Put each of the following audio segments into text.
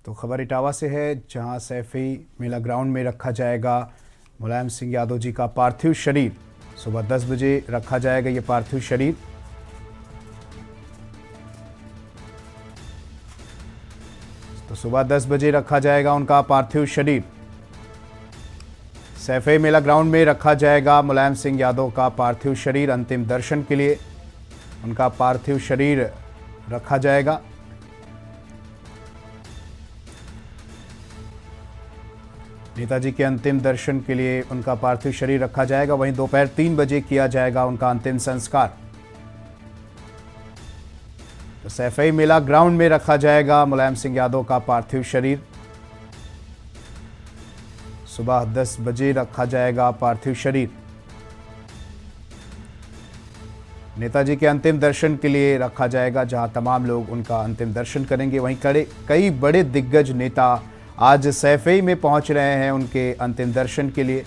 तो खबर इटावा से है, जहां सैफई मेला ग्राउंड में रखा जाएगा मुलायम सिंह यादव जी का पार्थिव शरीर। सुबह 10 बजे रखा जाएगा ये पार्थिव शरीर। तो सुबह 10 बजे रखा जाएगा उनका पार्थिव शरीर। सैफई मेला ग्राउंड में रखा जाएगा मुलायम सिंह यादव का पार्थिव शरीर। अंतिम दर्शन के लिए उनका पार्थिव शरीर रखा जाएगा। नेताजी के अंतिम दर्शन के लिए उनका पार्थिव शरीर रखा जाएगा। वहीं दोपहर 3 बजे किया जाएगा उनका अंतिम संस्कार। तो सैफई मेला ग्राउंड में रखा जाएगा मुलायम सिंह यादव का पार्थिव शरीर। सुबह 10 बजे रखा जाएगा पार्थिव शरीर। नेताजी के अंतिम दर्शन के लिए रखा जाएगा, जहां तमाम लोग उनका अंतिम दर्शन करेंगे। वहीं कई बड़े दिग्गज नेता आज सैफई में पहुंच रहे हैं उनके अंतिम दर्शन के लिए,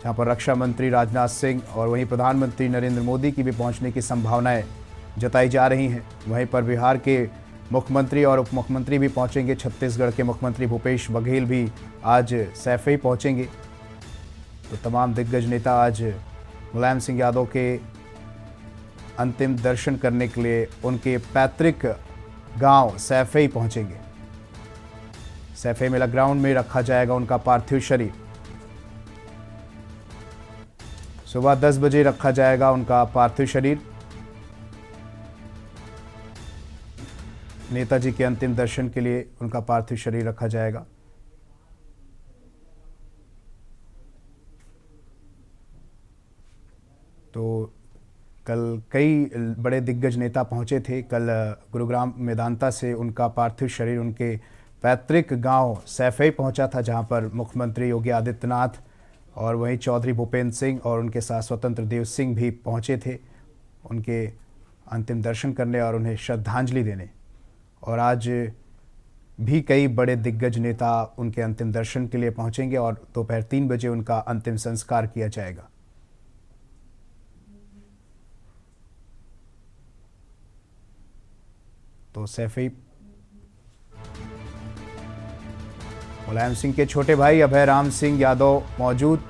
जहां पर रक्षा मंत्री राजनाथ सिंह और वहीं प्रधानमंत्री नरेंद्र मोदी की भी पहुंचने की संभावनाएं जताई जा रही हैं। वहीं पर बिहार के मुख्यमंत्री और उप मुख्यमंत्री भी पहुंचेंगे। छत्तीसगढ़ के मुख्यमंत्री भूपेश बघेल भी आज सैफई पहुंचेंगे। तो तमाम दिग्गज नेता आज मुलायम सिंह यादव के अंतिम दर्शन करने के लिए उनके पैतृक गांव सैफई पहुंचेंगे। सैफई मेला ग्राउंड में रखा जाएगा उनका पार्थिव शरीर। सुबह 10 बजे रखा जाएगा उनका पार्थिव शरीर। नेताजी के अंतिम दर्शन के लिए उनका पार्थिव शरीर रखा जाएगा। तो कल कई बड़े दिग्गज नेता पहुंचे थे। कल गुरुग्राम मेदांता से उनका पार्थिव शरीर उनके पैतृक गांव सैफई पहुंचा था, जहां पर मुख्यमंत्री योगी आदित्यनाथ और वहीं चौधरी भूपेंद्र सिंह और उनके साथ स्वतंत्र देव सिंह भी पहुंचे थे उनके अंतिम दर्शन करने और उन्हें श्रद्धांजलि देने। और आज भी कई बड़े दिग्गज नेता उनके अंतिम दर्शन के लिए पहुंचेंगे और दोपहर 3 बजे उनका अंतिम संस्कार किया जाएगा। तो सैफई मुलायम सिंह के छोटे भाई अभय राम सिंह यादव मौजूद।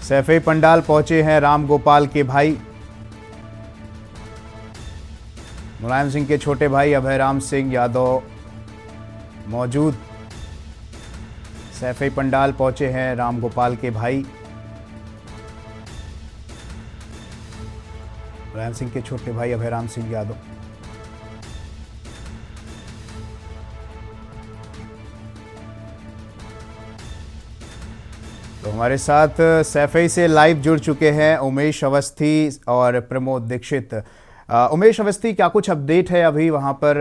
सैफई पंडाल पहुंचे हैं राम गोपाल के भाई। मुलायम सिंह के छोटे भाई अभय राम सिंह यादव मौजूद। सैफई पंडाल पहुंचे हैं राम गोपाल के भाई। मुलायम सिंह के छोटे भाई अभय राम सिंह यादव। तो हमारे साथ सैफई से लाइव जुड़ चुके हैं उमेश अवस्थी और प्रमोद दीक्षित। उमेश अवस्थी, क्या कुछ अपडेट है अभी वहां पर?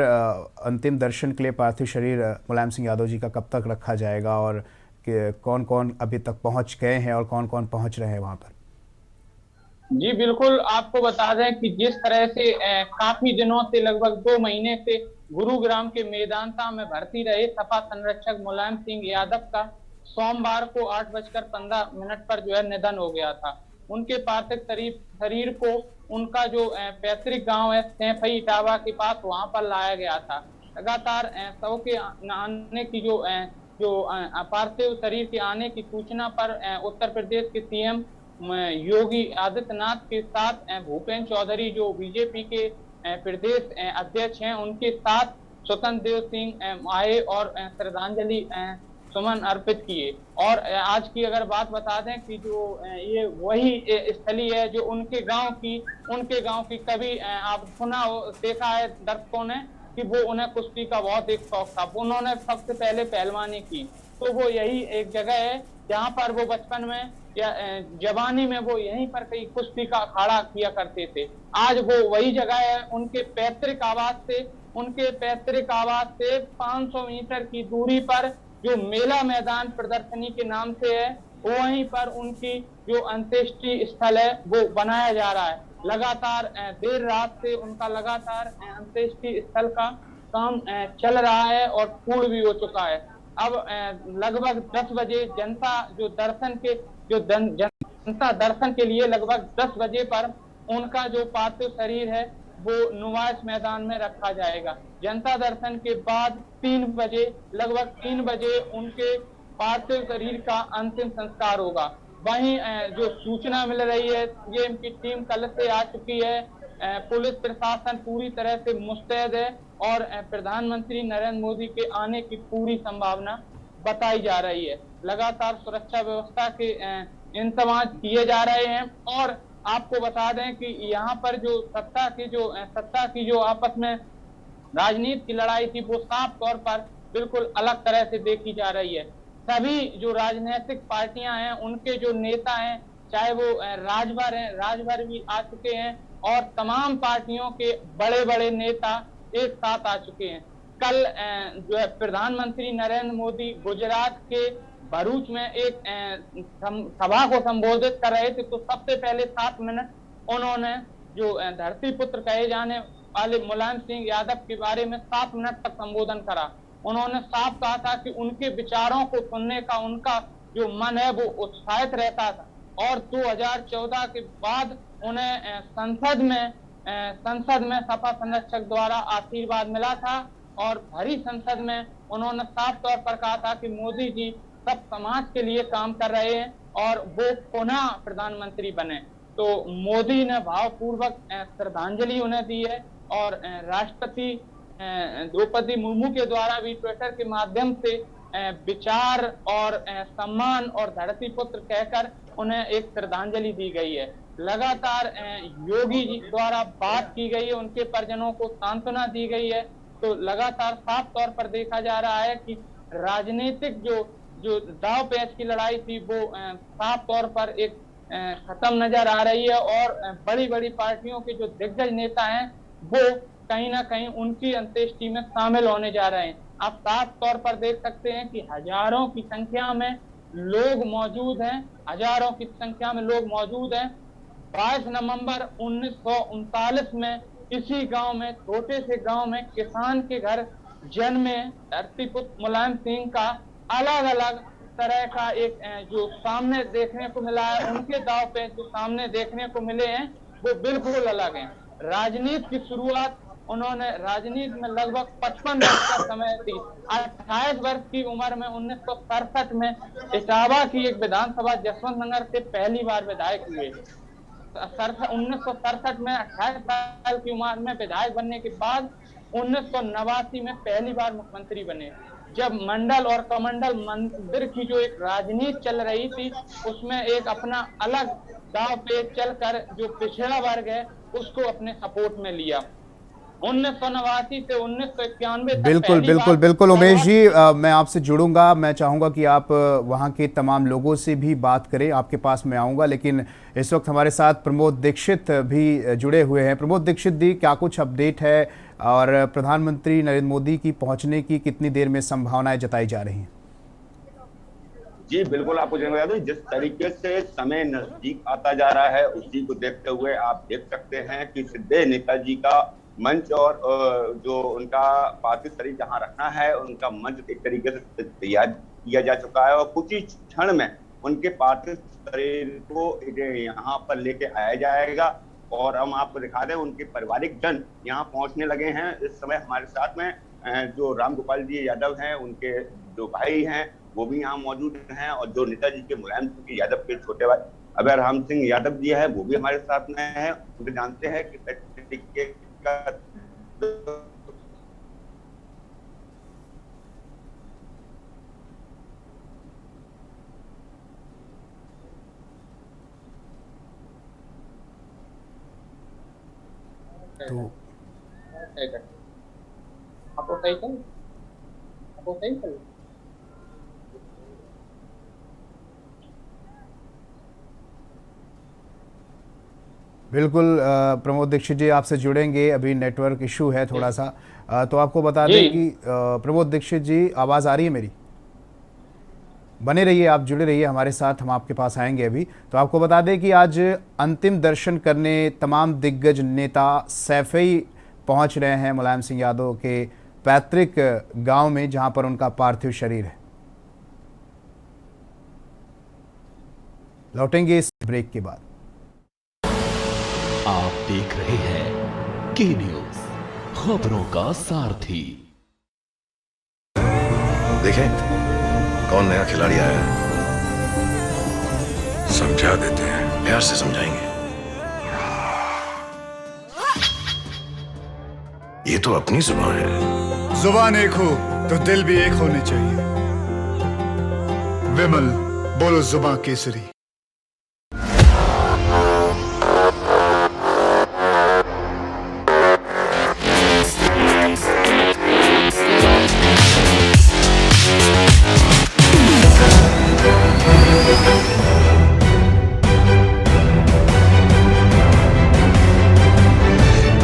अंतिम दर्शन के लिए पार्थिव शरीर मुलायम सिंह यादव जी का कब तक रखा जाएगा और कौन कौन अभी तक पहुंच गए हैं और कौन कौन पहुंच रहे हैं वहां पर? जी बिल्कुल, आपको बता दें कि जिस तरह से काफी दिनों से, लगभग 2 महीने से गुरुग्राम के मेदांता में भर्ती रहे सपा संरक्षक मुलायम सिंह यादव का सोमवार को 8:15 पर जो है निधन हो गया था। उनके पार्थिव शरीर को उनका जो पैतृक गांव है सैफई इटावा के पास, वहां पर लाया गया था। लगातार शव के आने की जो पार्थिव शरीर के आने की सूचना पर उत्तर प्रदेश के सीएम योगी आदित्यनाथ के साथ भूपेंद्र चौधरी जो बीजेपी के प्रदेश अध्यक्ष हैं, उनके साथ स्वतंत्र देव सिंह आए और श्रद्धांजलि सुमन अर्पित किए। और आज की अगर बात बता दें कि जो ये वही स्थली है जो उनके गांव की कभी आप सुना हो, देखा है दर्शकों ने कि वो उन्हें कुश्ती का बहुत एक शौक था। उन्होंने सबसे पहले पहलवानी की, तो वो यही एक जगह है जहां पर वो बचपन में या जवानी में वो यहीं पर कई कुश्ती का अखाड़ा किया करते थे। आज वो वही जगह है। उनके पैतृक आवास से 500 मीटर की दूरी पर जो मेला मैदान प्रदर्शनी के नाम से है, वहीं पर उनकी जो अंत्येष्टि स्थल है वो बनाया जा रहा है। लगातार देर रात से उनका लगातार अंत्येष्टि स्थल का काम चल रहा है और पूर्ण भी हो चुका है। अब लगभग 10 बजे जनता दर्शन के लिए लगभग 10 बजे पर उनका जो पार्थिव शरीर है वो नुमाइश मैदान में रखा जाएगा। जनता दर्शन के बाद 3 बजे, लगभग 3 बजे उनके पार्थिव शरीर का अंतिम संस्कार होगा। वहीं जो सूचना मिल रही है, ये इनकी टीम कल से आ चुकी है। पुलिस प्रशासन पूरी तरह से मुस्तैद है और प्रधानमंत्री नरेंद्र मोदी के आने की पूरी संभावना बताई जा रही है। लगातार सुरक्षा व्यवस्था के इंतजाम किए जा रहे हैं और आपको बता दें कि यहाँ पर जो सत्ता की जो आपस में राजनीति की लड़ाई थी, वो साफ तौर पर बिल्कुल अलग तरह से देखी जा रही है। सभी जो राजनीतिक पार्टियां हैं, उनके जो नेता हैं, चाहे वो राजभर भी आ चुके हैं और तमाम पार्टियों के बड़े बड़े नेता एक साथ आ चुके हैं। कल जो है प्रधानमंत्री नरेंद्र मोदी गुजरात के भरूच में एक सभा को संबोधित कर रहे थे, तो सबसे पहले 7 मिनट उन्होंने जो धरती पुत्र कहे जाने वाले मुलायम सिंह यादव के बारे में 7 मिनट तक संबोधन करा। उन्होंने साफ कहा था कि उनके विचारों को सुनने का उनका जो मन है वो उत्साहित रहता था और 2014 के बाद उन्हें संसद में सपा संरक्षक द्वारा आशीर्वाद मिला था और भरी संसद में उन्होंने साफ तौर पर कहा था कि मोदी जी सब समाज के लिए काम कर रहे हैं और वो पुनः प्रधानमंत्री बने। तो मोदी ने भावपूर्वक श्रद्धांजलि उन्हें दी है और राष्ट्रपति द्रौपदी मुर्मू के द्वारा भी ट्विटर के माध्यम से विचार और सम्मान और धरती पुत्र कहकर उन्हें एक श्रद्धांजलि दी गई है। लगातार योगी जी द्वारा बात की गई है, उनके परिजनों को सांत्वना दी गई है। तो लगातार साफ तौर पर देखा जा रहा है कि राजनीतिक जो दांव पेच की लड़ाई थी वो साफ तौर पर एक खत्म नजर आ रही है और बड़ी बड़ी पार्टियों के जो दिग्गज नेता हैं वो कहीं ना कहीं उनकी अंत्येष्टि में शामिल होने जा रहे हैं। आप साफ तौर पर देख सकते हैं कि हजारों की संख्या में लोग मौजूद हैं, 22 नवंबर 1939 में इसी गांव में, छोटे से गांव में किसान के घर जन्मे धरती पुत्र मुलायम सिंह का अलग अलग तरह का एक जो सामने देखने को मिला है, उनके दांव पे जो सामने देखने को मिले हैं वो बिल्कुल अलग हैं। राजनीति की शुरुआत उन्होंने राजनीति में लगभग 55 वर्ष का समय थी। 28 वर्ष की उम्र में 1967 में इटावा की एक विधानसभा जसवंत नगर से पहली बार विधायक हुए। 1967 में 28 साल की उम्र में विधायक बनने के बाद 1989 में पहली बार मुख्यमंत्री बने। जब मंडल और कमंडल मंदिर की जो एक राजनीति चल रही थी, उसमें एक अपना अलग दांव पे चलकर जो पिछड़ा वर्ग है उसको अपने सपोर्ट में लिया। 1989 से 1991 बिल्कुल उमेश जी, मैं आपसे जुड़ूंगा। मैं चाहूंगा कि आप वहां के तमाम लोगों से भी बात करें, आपके पास मैं आऊंगा। लेकिन इस वक्त हमारे साथ प्रमोद दीक्षित भी जुड़े हुए हैं। प्रमोद दीक्षित जी, क्या कुछ अपडेट है और प्रधानमंत्री नरेंद्र मोदी की पहुंचने की कितनी देर में संभावनाएं जताई जा रही हैं? जी बिल्कुल, आपको जानकारी दूं, जिस तरीके से समय नजदीक आता जा रहा है उसी को देखते हुए आप देख सकते हैं कि सीधे नेताजी का मंच और जो उनका पार्थिव शरीर जहां रखना है उनका मंच एक तरीके से तैयार किया जा चुका है और कुछ ही क्षण में उनके पार्थिव शरीर को यहाँ पर लेके आया जाएगा। और हम आपको दिखा दें, उनके पारिवारिक जन यहाँ पहुंचने लगे हैं। इस समय हमारे साथ में जो राम गोपाल जी यादव हैं, उनके जो भाई हैं वो भी यहाँ मौजूद हैं और जो नेताजी के मुलायम सिंह यादव के छोटे भाई अभय राम सिंह यादव जी है वो भी हमारे साथ में है। उनको जानते हैं कि तरीके का तो आपको सही चल बिल्कुल प्रमोद दीक्षित जी आपसे जुड़ेंगे, अभी नेटवर्क इशू है थोड़ा सा। तो आपको बता दें कि प्रमोद दीक्षित जी, आवाज़ आ रही है मेरी? बने रहिए, आप जुड़े रहिए हमारे साथ, हम आपके पास आएंगे अभी। तो आपको बता दें कि आज अंतिम दर्शन करने तमाम दिग्गज नेता सैफई पहुंच रहे हैं मुलायम सिंह यादव के पैतृक गांव में, जहां पर उनका पार्थिव शरीर है। लौटेंगे इस ब्रेक के बाद। आप देख रहे हैं के न्यूज, खबरों का सारथी। देखें कौन नया खिलाड़ी आया है, समझा देते हैं, प्यार से समझाएंगे। ये तो अपनी जुबान है। जुबान एक हो तो दिल भी एक होने चाहिए। विमल, बोलो जुबान केसरी।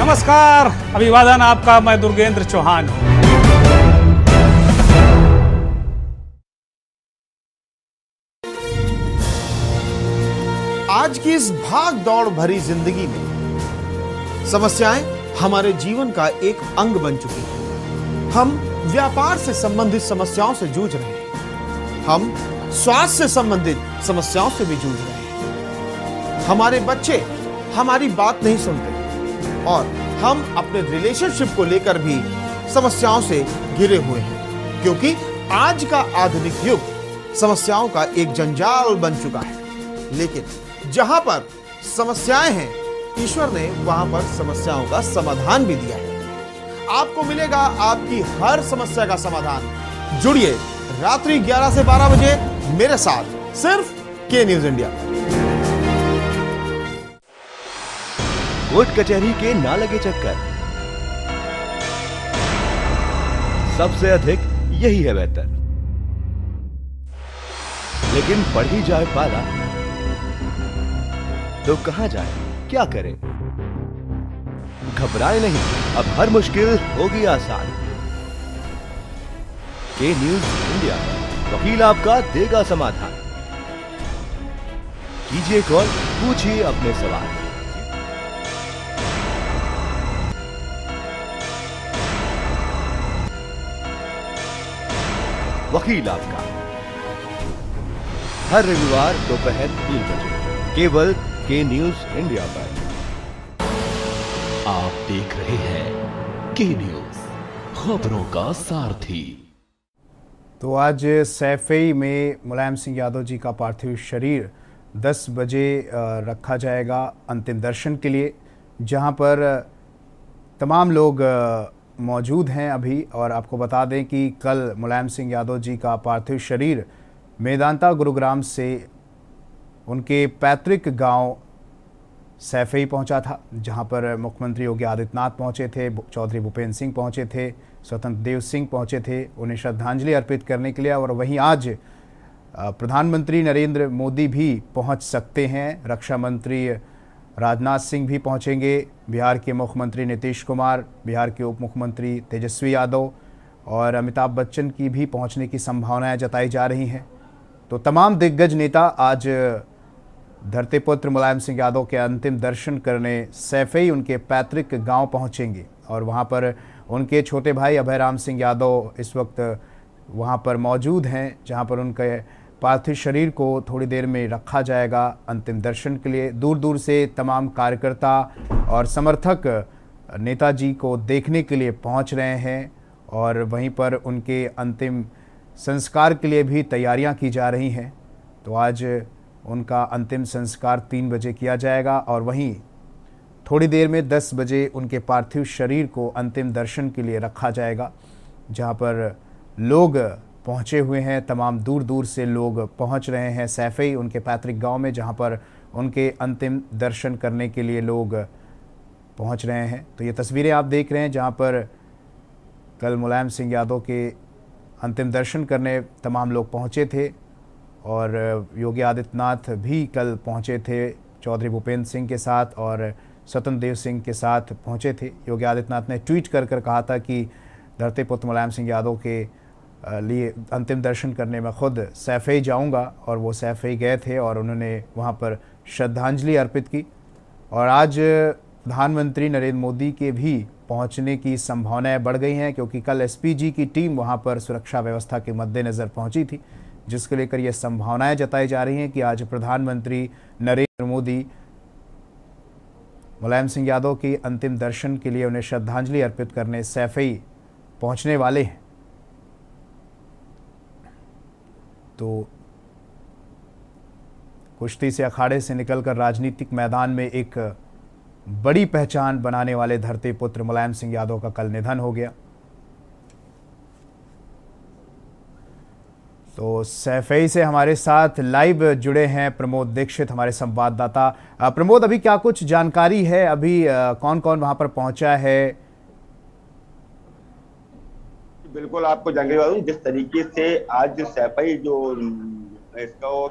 नमस्कार, अभिवादन आपका। मैं दुर्गेंद्र चौहान हूं। आज की इस भाग दौड़ भरी जिंदगी में समस्याएं हमारे जीवन का एक अंग बन चुकी हैं। हम व्यापार से संबंधित समस्याओं से जूझ रहे हैं, हम स्वास्थ्य से संबंधित समस्याओं से भी जूझ रहे हैं। हमारे बच्चे हमारी बात नहीं सुनते और हम अपने रिलेशनशिप को लेकर भी समस्याओं से घिरे हुए हैं, क्योंकि आज का आधुनिक युग समस्याओं का एक जंजाल बन चुका है। लेकिन जहां पर समस्याएं हैं, ईश्वर ने वहां पर समस्याओं का समाधान भी दिया है। आपको मिलेगा आपकी हर समस्या का समाधान। जुड़िए रात्रि 11 से 12 बजे मेरे साथ, सिर्फ के न्यूज इंडिया। कोर्ट कचहरी के ना लगे चक्कर, सबसे अधिक यही है बेहतर। लेकिन बढ़ ही जाए पाला तो कहां जाए, क्या करें? घबराए नहीं, अब हर मुश्किल होगी आसान। के न्यूज इंडिया, वकील आपका देगा समाधान। कीजिए कॉल, पूछिए अपने सवाल। वकील आपका, हर रविवार दोपहर 3 बजे, केवल के न्यूज इंडिया पर। आप देख रहे हैं के न्यूज, खबरों का सारथी। तो आज सैफई में मुलायम सिंह यादव जी का पार्थिव शरीर 10 बजे रखा जाएगा अंतिम दर्शन के लिए, जहां पर तमाम लोग मौजूद हैं अभी। और आपको बता दें कि कल मुलायम सिंह यादव जी का पार्थिव शरीर मेदांता गुरुग्राम से उनके पैतृक गांव सैफई पहुंचा था, जहां पर मुख्यमंत्री योगी आदित्यनाथ पहुंचे थे, चौधरी भूपेंद्र सिंह पहुंचे थे, स्वतंत्र देव सिंह पहुंचे थे उन्हें श्रद्धांजलि अर्पित करने के लिए। और वहीं आज प्रधानमंत्री नरेंद्र मोदी भी पहुंच सकते हैं, रक्षा मंत्री राजनाथ सिंह भी पहुंचेंगे, बिहार के मुख्यमंत्री नीतीश कुमार, बिहार के उप मुख्यमंत्री तेजस्वी यादव और अमिताभ बच्चन की भी पहुंचने की संभावनाएं जताई जा रही हैं। तो तमाम दिग्गज नेता आज धरतीपुत्र मुलायम सिंह यादव के अंतिम दर्शन करने सैफई उनके पैतृक गांव पहुंचेंगे। और वहां पर उनके छोटे भाई अभय राम सिंह यादव इस वक्त वहां पर मौजूद हैं, जहां पर उनके पार्थिव शरीर को थोड़ी देर में रखा जाएगा अंतिम दर्शन के लिए। दूर दूर से तमाम कार्यकर्ता और समर्थक नेताजी को देखने के लिए पहुंच रहे हैं और वहीं पर उनके अंतिम संस्कार के लिए भी तैयारियां की जा रही हैं। तो आज उनका अंतिम संस्कार 3 बजे किया जाएगा और वहीं थोड़ी देर में 10 बजे उनके पार्थिव शरीर को अंतिम दर्शन के लिए रखा जाएगा, जहां पर लोग पहुंचे हुए हैं। तमाम दूर दूर से लोग पहुंच रहे हैं सैफई उनके पैतृक गांव में, जहां पर उनके अंतिम दर्शन करने के लिए लोग पहुंच रहे हैं। तो ये तस्वीरें आप देख रहे हैं, जहां पर कल मुलायम सिंह यादव के अंतिम दर्शन करने तमाम लोग पहुंचे थे और योगी आदित्यनाथ भी कल पहुंचे थे चौधरी भूपेंद्र सिंह के साथ और स्वतंत्र देव सिंह के साथ पहुंचे थे। योगी आदित्यनाथ ने ट्वीट कर कहा था कि धरतीपुत्र मुलायम सिंह यादव के लिए अंतिम दर्शन करने में खुद सैफई जाऊंगा, और वो सैफई गए थे और उन्होंने वहां पर श्रद्धांजलि अर्पित की। और आज प्रधानमंत्री नरेंद्र मोदी के भी पहुंचने की संभावनाएं बढ़ गई हैं, क्योंकि कल एसपीजी की टीम वहां पर सुरक्षा व्यवस्था के मद्देनज़र पहुंची थी, जिसको लेकर ये संभावनाएं जताई जा रही हैं कि आज प्रधानमंत्री नरेंद्र मोदी मुलायम सिंह यादव की अंतिम दर्शन के लिए उन्हें श्रद्धांजलि अर्पित करने सैफई पहुंचने वाले हैं। तो कुश्ती से अखाड़े से निकलकर राजनीतिक मैदान में एक बड़ी पहचान बनाने वाले धरती पुत्र मुलायम सिंह यादव का कल निधन हो गया। तो सैफई से हमारे साथ लाइव जुड़े हैं प्रमोद दीक्षित, हमारे संवाददाता। प्रमोद, अभी क्या कुछ जानकारी है? अभी कौन कौन वहां पर पहुंचा है? बिल्कुल आपको जानकारी बता दूं, जिस तरीके से आज सैफई जो इसको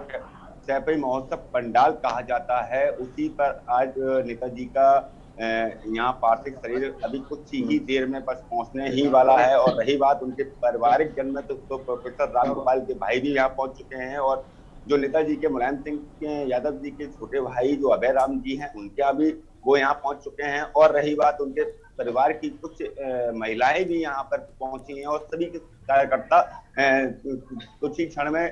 सैफई महोत्सव पंडाल कहा जाता है, उसी पर आज नेताजी का यहाँ पार्थिव शरीर अभी कुछ ही देर में बस पहुंचने ही वाला है। और रही बात उनके पारिवारिक जन में, तो प्रोफेसर रामगोपाल के भाई भी यहाँ पहुंच चुके हैं, और जो नेताजी के मुलायम सिंह यादव जी के छोटे भाई जो अभय राम जी हैं, उनके अभी वो यहाँ पहुंच चुके हैं। और रही बात उनके परिवार की कुछ महिलाएं भी यहाँ पर पहुंची हैं, और सभी कार्यकर्ता कुछ ही क्षण में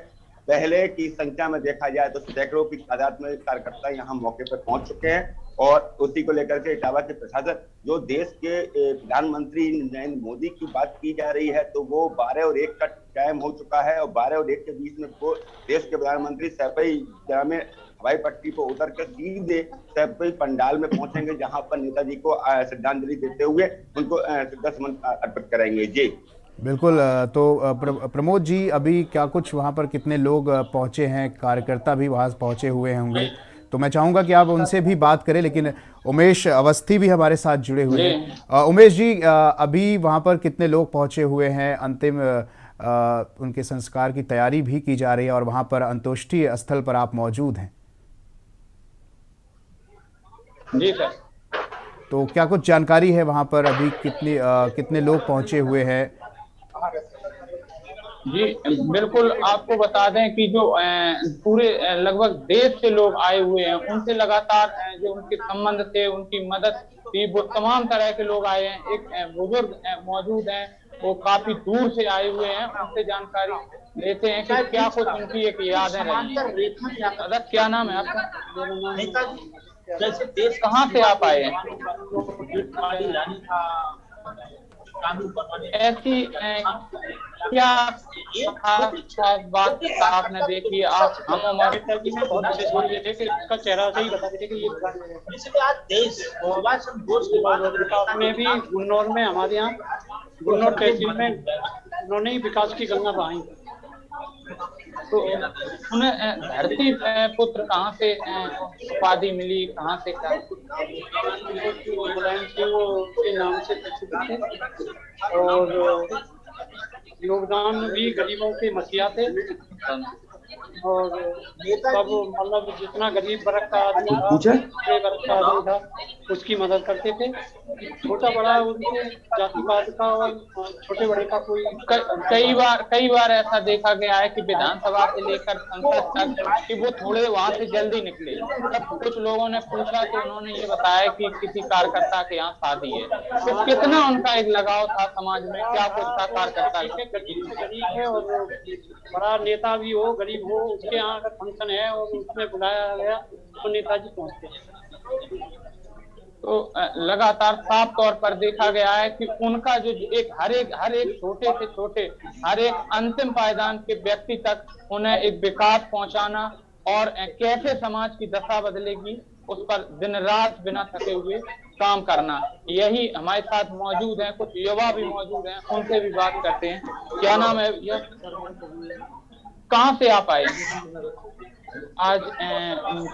पहले की संख्या में देखा जाए तो सैकड़ों की तादाद में कार्यकर्ता यहाँ मौके पर पहुंच चुके हैं। और उसी को लेकर के इटावा के प्रशासन, जो देश के प्रधानमंत्री नरेंद्र मोदी की बात की जा रही है, तो वो 12 और 1 का टाइम हो चुका है, और 12 और 1 के बीच में वो देश के प्रधानमंत्री सैफई में हवाई पट्टी पर उतर कर सीधे सैफई पंडाल में पहुंचेंगे, जहां पर नेताजी को श्रद्धांजलि देते हुए उनको श्रद्धासुमन अर्पित करेंगे। जी बिल्कुल। तो प्रमोद जी, अभी क्या कुछ वहां पर कितने लोग पहुंचे हैं? कार्यकर्ता भी वहां पहुंचे हुए होंगे, तो मैं चाहूंगा कि आप उनसे भी बात करें। लेकिन उमेश अवस्थी भी हमारे साथ जुड़े हुए हैं। उमेश जी, अभी वहां पर कितने लोग पहुंचे हुए हैं? अंतिम उनके संस्कार की तैयारी भी की जा रही है, और वहां पर अंत्येष्टि स्थल पर आप मौजूद हैं। जी सर। तो क्या कुछ जानकारी है वहां पर? अभी कितने लोग पहुंचे हुए हैं? जी बिल्कुल, आपको बता दें कि जो पूरे लगभग देश से लोग आए हुए हैं, उनसे लगातार जो उनके संबंध थे, उनकी मदद थी, वो तमाम तरह के लोग आए हैं। एक बुजुर्ग मौजूद हैं, वो काफी दूर से आए हुए हैं, उनसे जानकारी लेते हैं कि क्या कुछ उनकी एक यादें रही। दादा, क्या नाम है आपका? जैसे देश कहाँ से आप आए हैं? ऐसी क्या बात आपने देखी? आप हम हमारे जी में बहुत विशेष बोल रहे थे कि इसका चेहरा से ही बता रहे थे कि ये आज देश में भी गुन्नौर में, हमारे यहाँ गुन्नौर तहसील में उन्होंने ही विकास की गंगा बहाई। तो उन्हें धरती पुत्र कहाँ से उपाधि मिली, कहाँ से? मुलायम सिंह के नाम से प्रसिद्ध थे, और योगदान भी गरीबों के मसीहा थे, और सब मतलब जितना गरीब वर्ग का आदमी था उसकी मदद करते थे। छोटा बड़ा उनके जातिवाद का और छोटे बड़े का कोई कई बार ऐसा देखा गया है कि विधानसभा से लेकर संसद तक कि वो थोड़े वहां से जल्दी निकले। तब कुछ लोगों ने पूछा तो उन्होंने ये बताया कि किसी कार्यकर्ता के यहाँ शादी है। तो कितना उनका एक लगाव था समाज में, क्या कुछ था कार्यकर्ता? गरीब है और बड़ा नेता भी हो, गरीब हो, उसके यहाँ अगर फंक्शन है और उसमें बुलाया गया तो नेताजी पहुंचते हैं। तो लगातार साफ तौर पर देखा गया है कि उनका जो एक हर एक छोटे से छोटे हर एक अंतिम पायदान के व्यक्ति तक उन्हें एक विकास पहुंचाना और कैसे समाज की दशा बदलेगी उस पर दिन रात बिना थके हुए काम करना। यही हमारे साथ मौजूद हैं, कुछ युवा भी मौजूद हैं, उनसे भी बात करते हैं। क्या नाम है भैया? कहाँ से आप आए? आज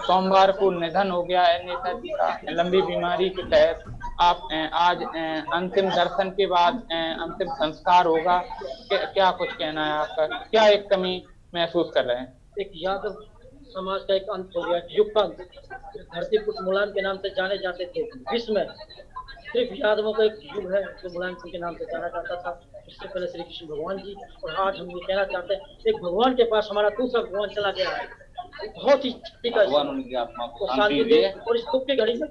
सोमवार को निधन हो गया है नेताजी का, लंबी बीमारी के तहत। आप आज अंतिम दर्शन के बाद अंतिम संस्कार होगा, क्या कुछ कहना है आपका? क्या एक कमी महसूस कर रहे हैं? एक यादव समाज का एक अंत हो गया, युग का अंत। धरती पुत्र मुलायम के नाम से जाने जाते थे विश्व में। सिर्फ यादवों का एक युग है जो मुलायम सिंह के नाम से जाना जाता था। इससे पहले श्री कृष्ण भगवान जी, और आज हम ये कहना चाहते हैं एक भगवान के पास हमारा दूसरा भगवान चला गया है। बहुत ही भगवान उनकी आत्मा को शांति दे, और इस दुख की घड़ी में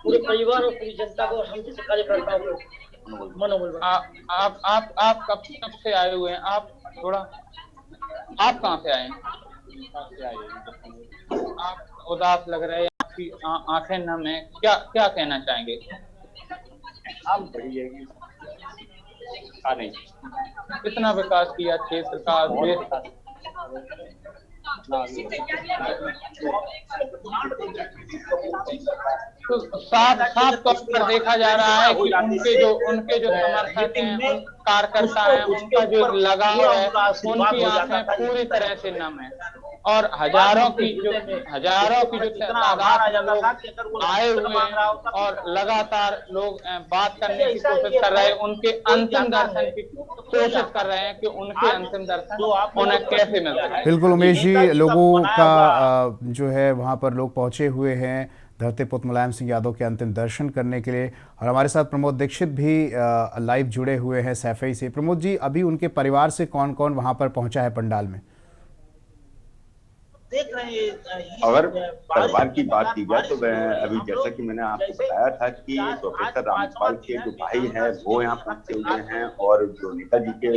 पूरे परिवार और पूरी जनता को, हम जैसे कार्यकर्ताओं को मनोबल। आप कब से आए हुए हैं? आप कहाँ से आए हैं? आप उदास लग रहे हैं। आपकी आंखें नम है, क्या क्या कहना चाहेंगे? नहीं कितना विकास किया क्षेत्र का, देश का? तो साफ तौर पर देखा जा रहा है कि उनके जो समर्थक हैं, उन कार्यकर्ता हैं, उनका जो लगाव है, उनकी आंखें पूरी तरह से नम है और हजारों की जो तादाद में लोग आए हुए हैं और लगातार लोग बात करने की कोशिश कर रहे हैं, उनके अंतिम दर्शन की कोशिश कर रहे हैं कि उनके अंतिम दर्शन उन्हें कैसे मिलते हैं। बिल्कुल उमेश जी, लोगों का जो है वहाँ पर लोग पहुंचे हुए हैं धरती पुत्र मुलायम सिंह यादव के अंतिम दर्शन करने के लिए और हमारे साथ प्रमोद दीक्षित भी लाइव जुड़े हुए हैं सैफई से। प्रमोद जी, अभी उनके परिवार से कौन कौन वहाँ पर पहुंचा है पंडाल में? अगर परिवार की बात की जाए तो अभी जैसा कि मैंने आपको बताया था कि प्रोफेसर रामपाल के जो भाई हैं वो यहाँ पहुंचे हुए हैं और जो नेताजी के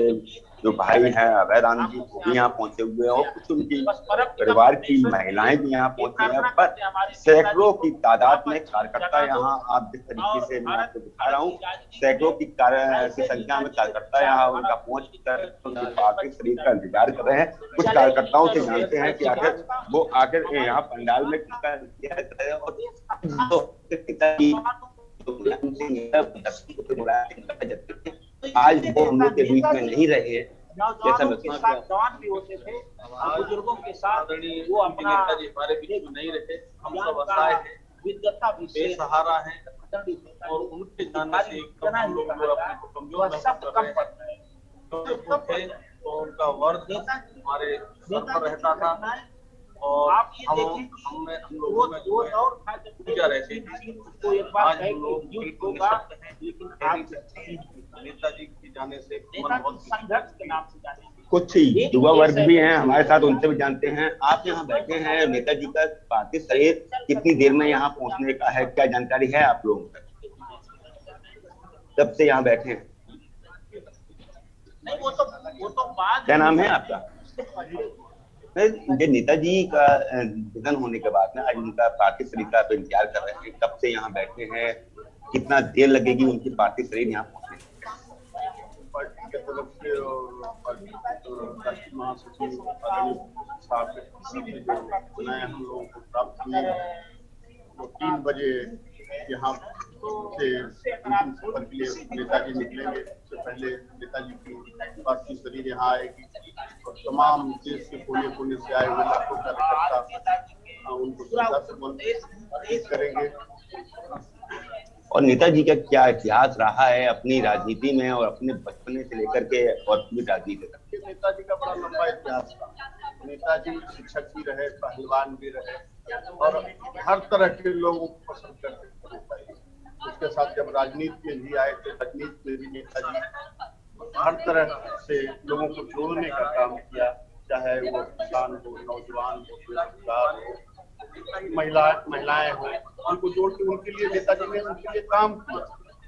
जो भाई हैं अभय राम जी वो भी यहाँ पहुंचे हुए हैं और कुछ उनकी परिवार की महिलाएं भी यहाँ पहुंची हैं। पर सैकड़ों की तादाद में कार्यकर्ता यहाँ, आप जिस तरीके से मैं आपको दिखा रहा हूँ, सैकड़ों की संख्या में कार्यकर्ता यहाँ उनका पहुंच कर उनके पार्थिव शरीर का इंतजार कर रहे हैं। कुछ कार्यकर्ताओं से जानते हैं कि आखिर यहाँ पंडाल में किसका किया और आज वो हम लोग के बीच में नहीं रहे, जैसा जवान भी होते थे, बुजुर्गों के साथ वो अपना हमारे बीच में नहीं रहे। हम सब असहाय हैं, बेसहारा हैं और उनके जाने से हम लोग अपने को कमजोर महसूस कर रहे हैं। तो उनका वर्द हमारे सर पर रहता था और हम लोगों में पूजा रहती थी। आज हम लोग नेताजी के जाने से मन बहुत संघर्ष के नाम से जाने। कुछ युवा वर्ग भी हैं हमारे साथ, उनसे भी जानते हैं। आप यहाँ बैठे हैं, नेताजी का पार्थिव शरीर कितनी देर में यहाँ पहुँचने का है, क्या जानकारी है आप लोगों को? कब से यहाँ बैठे हैं? नहीं, वो तो बात। क्या नाम है आपका? नेताजी का निधन होने के बाद में आज उनका पार्थिव शरीर का इंतजार कर रहे हैं, कब से यहाँ बैठे हैं, कितना देर लगेगी उनकी पार्थिव शरीर यहाँ पहुँचने? पार्टी की तरफ से और पार्टी राष्ट्रीय महासचिव साहब के बनाए हम लोगों को प्राप्त हुए। वो 3 बजे यहाँ से अंतिम सफर के लिए नेताजी निकलेंगे। उससे पहले नेताजी की पार्थिव शरीर यहाँ आएगी और तमाम देश के कोने कोने से आए हुए लाखों कार्यकर्ता उनको श्रद्धांजलि करेंगे। और नेताजी का क्या इतिहास रहा है अपनी राजनीति में और अपने बचपने से लेकर के और पूरी राजनीति तक? नेताजी का बड़ा लंबा इतिहास था। नेताजी शिक्षक भी रहे, पहलवान भी रहे और हर तरह के लोगों को पसंद करते थे। उसके साथ जब राजनीति में भी आए थे, राजनीति में भी नेताजी हर तरह से लोगों को जोड़ने का काम किया, चाहे वो किसान हो, नौजवान हो, बेरोजगार हो, महिलाएं हो, उनको जोड़ के उनके लिए नेताजी ने उनके लिए काम किया।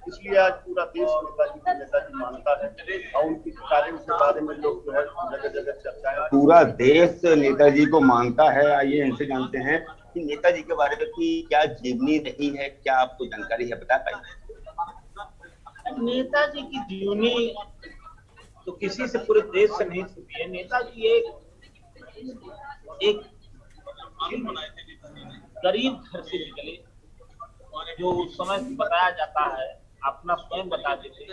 इसलिए आज पूरा देश नेताजी को नेताजी मानता है और उनके कार्यों के बारे में लोग जो है जगह जगह चर्चाएं। पूरा देश नेताजी को मानता है। आइए इनसे जानते हैं कि नेताजी के बारे में की क्या जीवनी रही है, क्या आपको जानकारी है, बता पाएंगे? नेताजी की जीवनी तो किसी से पूरे देश से नहीं छुपी है। नेताजी एक गरीब घर से निकले, जो उस समय बताया जाता है, अपना स्वयं बताते थे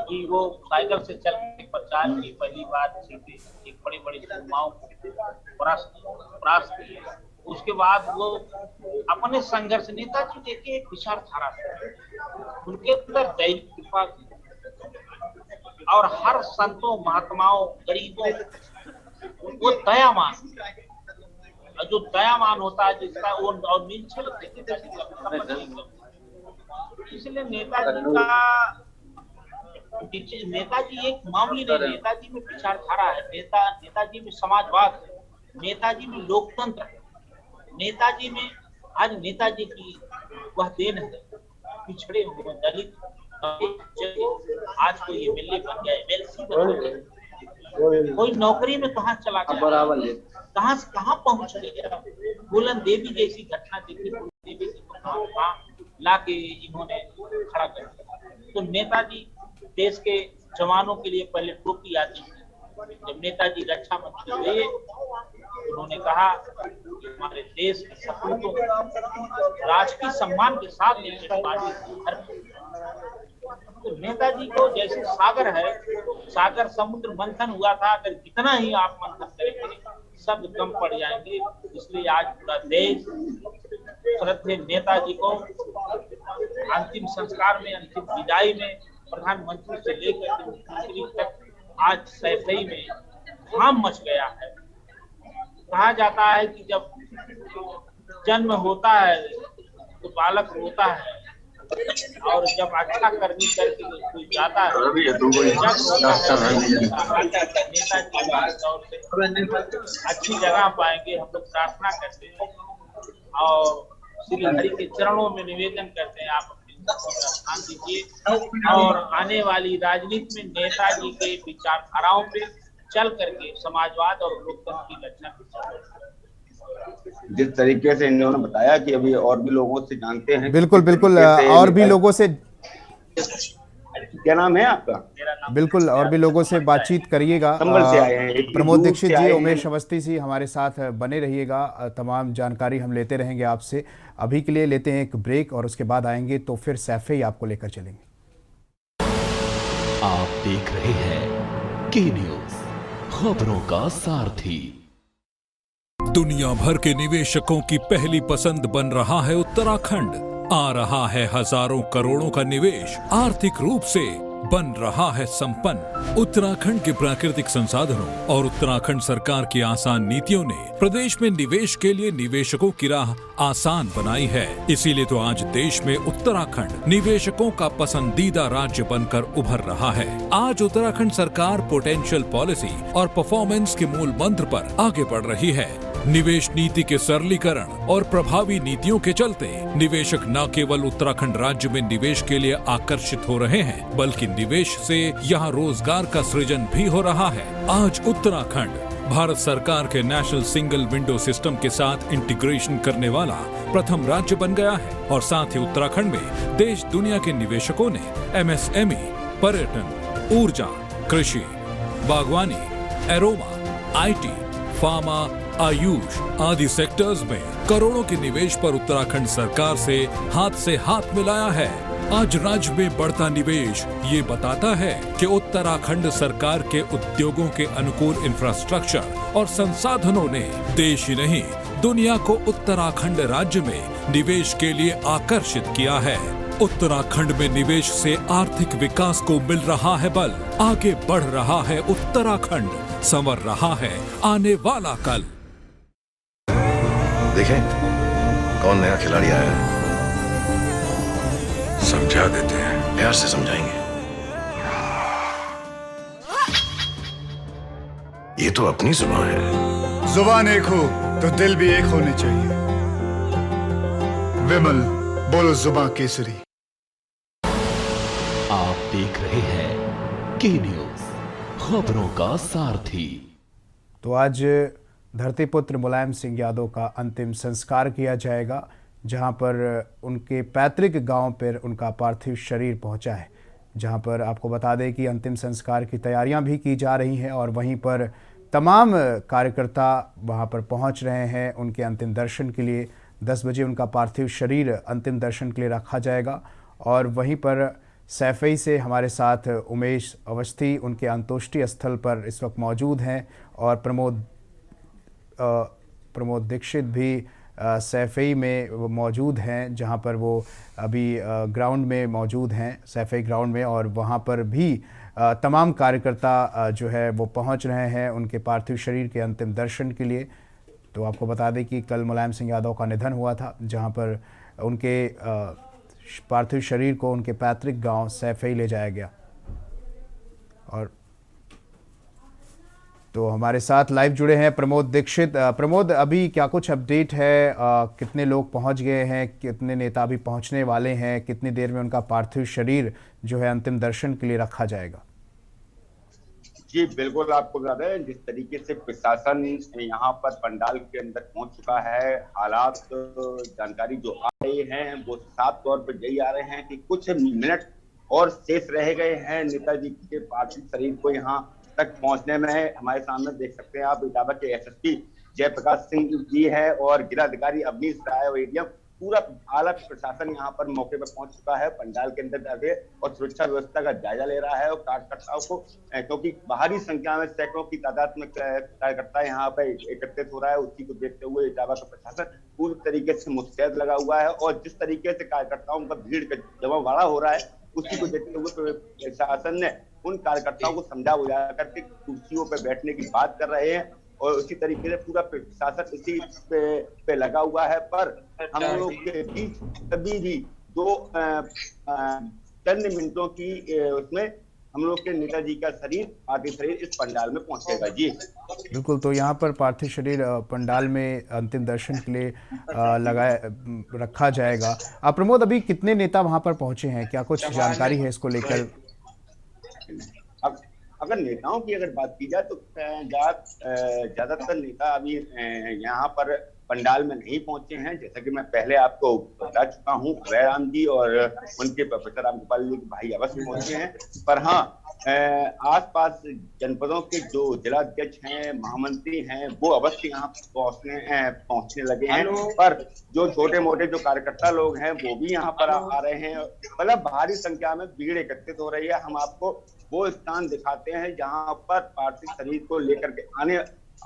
कि वो साइकिल से चल के प्रचार की पहली बार जीते, एक बड़ी बड़ी सीमाओं को परास्त किए। उसके बाद वो अपने संघर्ष, नेताजी देखिए एक विचारधारा थे, उनके अंदर दैविक कृपा और हर संतों, महात्माओं, गरीबों वो दयावान, जो दयावान होता है जिसका वो और नीचे इसलिए नेताजी एक मामूली नहीं, नेताजी में विचारधारा है, नेताजी में समाजवाद है, नेताजी में लोकतंत्र है, नेताजी में आज नेताजी की वह देन है, पिछड़े हुए दलित आज को ये मिलने बन गया, एमएलसी बन गया, कोई नौकरी में कहाँ चला गया, कहाँ से कहाँ पहुंच गया। फूलन देवी जैसी घटना देखी, ला के इन्होंने खड़ा कर दिया। तो नेताजी देश के जवानों के लिए पहले टोपी आती थी। जब नेताजी रक्षा मंत्री हुए उन्होंने कहा कि हमारे देश के सपूतों राजकीय सम्मान के साथ तो नेताजी को जैसे सागर है, सागर समुद्र मंथन हुआ था, अगर कितना ही आप मंथन करेंगे सब कम पड़ जाएंगे। इसलिए आज पूरा देश श्रद्धेय नेताजी को अंतिम संस्कार में, अंतिम विदाई में प्रधानमंत्री से लेकर मुख्यमंत्री तक आज सैफई में धाम मच गया है। कहा जाता है कि जब जन्म होता है तो बालक रोता है, और जब अच्छा करनी करके कोई जाता है अच्छी जगह पाएंगे। हम लोग प्रार्थना करते हैं और श्री हरि के चरणों में निवेदन करते हैं आप स्थान दीजिए और आने वाली राजनीति में नेताजी के विचारधाराओं पे चल करके समाजवाद और लोकतंत्र की रक्षा की। जिस तरीके से इन्होंने बताया कि अभी और भी लोगों से जानते हैं। बिल्कुल बिल्कुल, और भी लोगों से। क्या नाम है आपका? बिल्कुल, और भी लोगों से बातचीत करिएगा। प्रमोद दीक्षित जी, उमेश अवस्थी जी हमारे साथ बने रहिएगा, तमाम जानकारी हम लेते रहेंगे आपसे। अभी के लिए लेते हैं एक ब्रेक और उसके बाद आएंगे तो फिर सैफई आपको लेकर चलेंगे। आप देख रहे हैं के न्यूज, खबरों का सारथी। दुनिया भर के निवेशकों की पहली पसंद बन रहा है उत्तराखंड। आ रहा है हजारों करोड़ों का निवेश, आर्थिक रूप से बन रहा है संपन्न। उत्तराखंड के प्राकृतिक संसाधनों और उत्तराखंड सरकार की आसान नीतियों ने प्रदेश में निवेश के लिए निवेशकों की राह आसान बनाई है। इसीलिए तो आज देश में उत्तराखंड निवेशकों का पसंदीदा राज्य बनकर उभर रहा है। आज उत्तराखंड सरकार पोटेंशियल पॉलिसी और परफॉर्मेंस के मूल मंत्र पर आगे बढ़ रही है। निवेश नीति के सरलीकरण और प्रभावी नीतियों के चलते निवेशक न केवल उत्तराखंड राज्य में निवेश के लिए आकर्षित हो रहे हैं, बल्कि निवेश से यहाँ रोजगार का सृजन भी हो रहा है। आज उत्तराखंड भारत सरकार के नेशनल सिंगल विंडो सिस्टम के साथ इंटीग्रेशन करने वाला प्रथम राज्य बन गया है और साथ ही उत्तराखंड में देश दुनिया के निवेशकों ने MSME, पर्यटन, ऊर्जा, कृषि, बागवानी, एरोमा, IT, फार्मा, आयुष आदि सेक्टर्स में करोड़ों के निवेश पर उत्तराखंड सरकार से हाथ मिलाया है। आज राज्य में बढ़ता निवेश ये बताता है कि उत्तराखंड सरकार के उद्योगों के अनुकूल इंफ्रास्ट्रक्चर और संसाधनों ने देश ही नहीं दुनिया को उत्तराखंड राज्य में निवेश के लिए आकर्षित किया है। उत्तराखंड में निवेश से आर्थिक विकास को मिल रहा है बल, आगे बढ़ रहा है उत्तराखंड, संवर रहा है आने वाला कल। देखें कौन नया खिलाड़ी आया है, समझा देते हैं, प्यार से समझाएंगे। ये तो अपनी जुबान है। जुबान एक हो तो दिल भी एक होने चाहिए। विमल बोलो जुबान केसरी। आप देख रहे हैं के न्यूज, खबरों का सारथी। तो आज धरतीपुत्र मुलायम सिंह यादव का अंतिम संस्कार किया जाएगा, जहां पर उनके पैतृक गांव पर उनका पार्थिव शरीर पहुंचा है, जहां पर आपको बता दें कि अंतिम संस्कार की तैयारियां भी की जा रही हैं और वहीं पर तमाम कार्यकर्ता वहां पर पहुंच रहे हैं उनके अंतिम दर्शन के लिए। 10 बजे उनका पार्थिव शरीर अंतिम दर्शन के लिए रखा जाएगा और वहीं पर सैफई से हमारे साथ उमेश अवस्थी उनके अंत्येष्टि स्थल पर इस वक्त मौजूद हैं और प्रमोद दीक्षित भी सैफई में मौजूद हैं, जहां पर वो अभी ग्राउंड में मौजूद हैं, सैफई ग्राउंड में, और वहां पर भी तमाम कार्यकर्ता जो है वो पहुंच रहे हैं उनके पार्थिव शरीर के अंतिम दर्शन के लिए। तो आपको बता दें कि कल मुलायम सिंह यादव का निधन हुआ था, जहां पर उनके पार्थिव शरीर को उनके पैतृक गांव सैफई ले जाया गया। और तो हमारे साथ लाइव जुड़े हैं प्रमोद दीक्षित। प्रमोद, अभी क्या कुछ अपडेट है, कितने लोग पहुंच गए हैं, कितने नेता अभी पहुंचने वाले हैं, कितनी देर में उनका पार्थिव शरीर जो है अंतिम दर्शन के लिए रखा जाएगा? जी बिल्कुल, आपको बता दें जिस तरीके से प्रशासन यहाँ पर पंडाल के अंदर पहुंच चुका है, हालात जानकारी जो रहे हैं वो साफ तौर पर यही आ रहे हैं कि कुछ मिनट और शेष रह गए हैं नेताजी के पार्थिव शरीर को यहाँ तक पहुंचने में। हमारे सामने देख सकते हैं आप इटावा के एसएसपी जयप्रकाश सिंह जी है और जिलाधिकारी अवनीश राय और एडीएम पूरा आला प्रशासन यहाँ पर मौके पर पहुंच चुका है। पंडाल के अंदर जाके और सुरक्षा व्यवस्था का जायजा ले रहा है और कार्यकर्ताओं को, क्योंकि बाहरी संख्या में सैकड़ों की तादाद में कार्यकर्ता यहाँ पे एकत्रित हो रहा है, उसी को देखते हुए इटावा का प्रशासन पूरी तरीके से मुस्तैद लगा हुआ है और जिस तरीके से कार्यकर्ताओं का भीड़ का जमावड़ा हो रहा है उसी को देखते हुए प्रशासन ने उन कार्यकर्ताओं को समझा बुझा करके कुर्सियों पर बैठने की बात कर रहे हैं और उसी तरीके से पूरा प्रशासन इसी पे लगा हुआ है। पर हम लोग के बीच कभी भी चंद मिनटों की उसमें हम लोग के नेताजी का पार्थिव शरीर इस पंडाल में पहुंचेगा। जी बिल्कुल, तो यहाँ पर पार्थिव शरीर पंडाल में अंतिम दर्शन के लिए रखा जाएगा। प्रमोद, अभी कितने नेता वहां पर पहुंचे हैं, क्या कुछ जानकारी है इसको लेकर? अगर नेताओं की अगर बात की जाए तो ज्यादातर नेता अभी यहाँ पर पंडाल में नहीं पहुंचे हैं। जैसा कि मैं पहले आपको बता चुका हूं, अभय राम जी और उनके प्रोफेसर रामगोपाल जी के भाई अवश्य पहुंचे हैं। पर हाँ, आसपास जनपदों के जो जिलाध्यक्ष हैं, महामंत्री हैं, वो अवश्य यहाँ पहुंचने लगे हैं। पर जो छोटे मोटे जो कार्यकर्ता लोग हैं वो भी यहाँ पर आ रहे हैं। मतलब भारी संख्या में भीड़ एकत्रित हो रही है। हम आपको वो स्थान दिखाते हैं जहाँ पर पार्थिव शरीर को लेकर के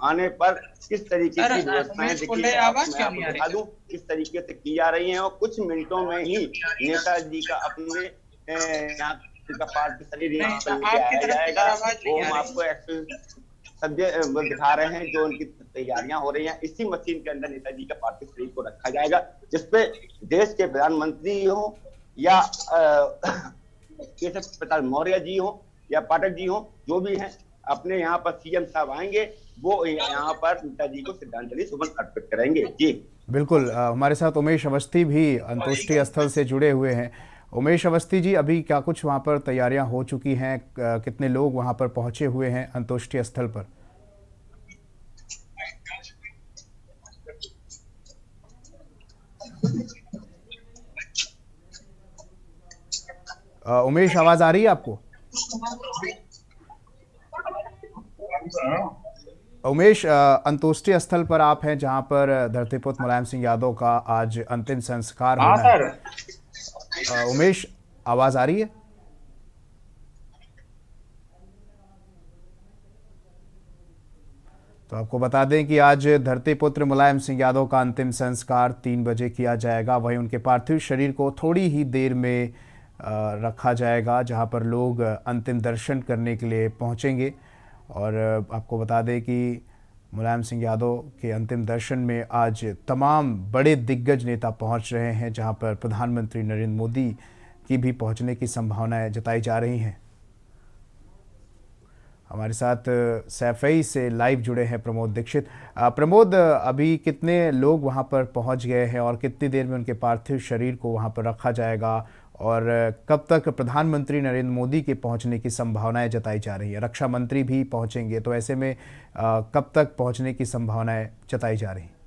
आने पर किस तरीके की व्यवस्थाएं दिखा दूं किस तरीके से की जा रही हैं और कुछ मिनटों में ही नेताजी का अपने यहाँ का पार्थिव शरीर यहाँ पर लेके आया जाएगा। वो हम आपको सद्य दिखा रहे हैं जो उनकी तैयारियां हो रही हैं। इसी मशीन के अंदर नेताजी का पार्थिव शरीर को रखा जाएगा, जिसपे देश के प्रधानमंत्री हो या केशव प्रसाद मौर्य जी हो या पाठक जी हो, जो भी हैं, अपने यहाँ पर सीएम साहब आएंगे, वो यहाँ पर नेताजी को श्रद्धांजलि सुमन अर्पित करेंगे। जी बिल्कुल, हमारे साथ उमेश अवस्थी भी अंतोष्टि स्थल से जुड़े हुए हैं। उमेश अवस्थी जी, अभी क्या कुछ वहाँ पर तैयारियां हो चुकी हैं, कितने लोग वहाँ पर पहुंचे हुए हैं अंतोष्टि स्थल पर? उमेश, आवाज आ रही है आपको? उमेश, अंतोष्टि स्थल पर आप हैं जहां पर धरतीपुत्र मुलायम सिंह यादव का आज अंतिम संस्कार होना है। उमेश, आवाज आ रही है? तो आपको बता दें कि आज धरतीपुत्र मुलायम सिंह यादव का अंतिम संस्कार 3 बजे किया जाएगा। वहीं उनके पार्थिव शरीर को थोड़ी ही देर में रखा जाएगा, जहां पर लोग अंतिम दर्शन करने के लिए पहुंचेंगे। और आपको बता दें कि मुलायम सिंह यादव के अंतिम दर्शन में आज तमाम बड़े दिग्गज नेता पहुंच रहे हैं, जहां पर प्रधानमंत्री नरेंद्र मोदी की भी पहुंचने की संभावनाएं जताई जा रही हैं। हमारे साथ सैफई से लाइव जुड़े हैं प्रमोद दीक्षित। प्रमोद, अभी कितने लोग वहां पर पहुंच गए हैं और कितनी देर में उनके पार्थिव शरीर को वहां पर रखा जाएगा और कब तक प्रधानमंत्री नरेंद्र मोदी के पहुंचने की संभावनाएं जताई जा रही है? रक्षा मंत्री भी पहुंचेंगे, तो ऐसे में कब तक पहुंचने की संभावनाएं जताई जा रही हैं?